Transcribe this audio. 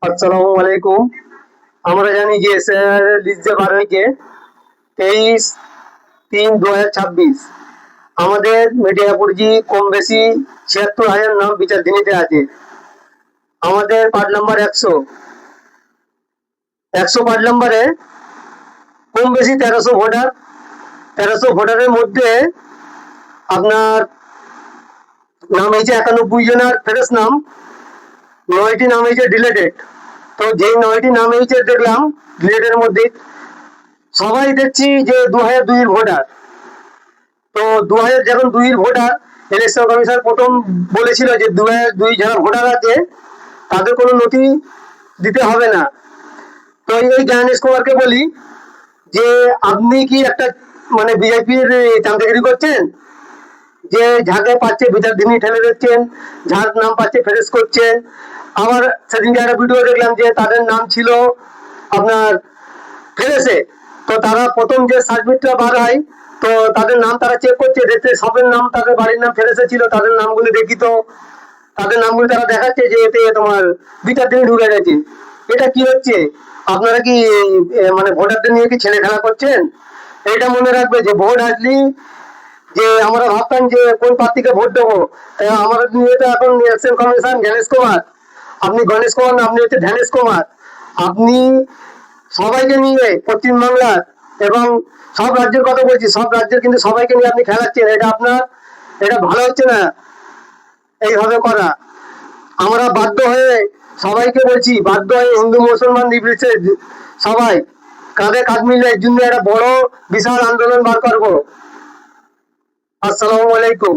আসসালামু আলাইকুম। আমরা জানি যে এসআইআর লিস্ট যে বার হয়েছে 23/3/2026। আমাদের মেডিয়াপুরজি কম বেশি 76,000 নাম বিচারধীনীতে আছে। আমাদের পার্ট নাম্বার 100 পার্ট নাম্বারে কম বেশি 1300 ভোটার। 1300 ভোটারের মধ্যে আপনার নাম হয়েছে 91 জনের ফ্রেশ নাম, 9টি নাম হয়েছে ডিলেটেড। তো যেই 9টি নাম হয়েছে দেখলাম ডিলেটের মধ্যে সবাই দেখছি যে 2002 ভোটার। তো 2000 যখন 2 ভোটার, ইলেকশন কমিশন প্রথম বলেছিল যে 2002 যারা ভোটার আছে তাদের কোনো নথি দিতে হবে না। তো এই জ্ঞানেশ কুমারকে বলি যে আপনি কি একটা মানে বিজেপির চামচাগিরি করছেন, যে যাকে পাচ্ছে বিচারধীনী ঠেলে দিচ্ছেন, যার নাম পাচ্ছে ফেরেস করছেন। আবার সেদিনকে একটা ভিডিও দেখলাম যে তাদের নাম ছিল আপনার ফেরেসে। তো তারা প্রথম যে সার্টিফিকেটটা বার হয়, তো তাদের নাম তারা চেক করছে, দেখছে সবের নাম তাদের বাড়ির নাম ফেরেসে ছিল, তাদের নামগুলি দেখি তো তাদের নামগুলি তারা দেখাচ্ছে যে এতে তোমার বিচারধীনী ঢুকে গেছে। এটা কি হচ্ছে? আপনারা কি মানে ভোটারদের নিয়ে কি ছেলে খেলা করছেন? এটা মনে রাখবে যে ভোট আসলেই যে আমরা ভাবতাম যে কোন প্রার্থীকে ভোট দেবো, আমার নিয়ে তো এখন ইলেকশন কমিশন জ্ঞানেশ কুমার। আপনি গণেশ কুমার না, আপনি হচ্ছে ধ্যানেশ কুমার। আপনি সবাইকে নিয়ে পশ্চিমবাংলার এবং সব রাজ্যের কথা বলছি, সব রাজ্যের কিন্তু সবাইকে নিয়ে আপনি খেলাচ্ছেন। এটা আপনার এটা ভালো হচ্ছে না এইভাবে করা। আমরা বাধ্য হয়ে সবাইকে বলছি, বাধ্য হয়ে হিন্দু মুসলমান নির্বিশেষে সবাই কাঁধে কাঁধ মিলে এর জন্য একটা বড় বিশাল আন্দোলন বার করবো। আসসালামু আলাইকুম।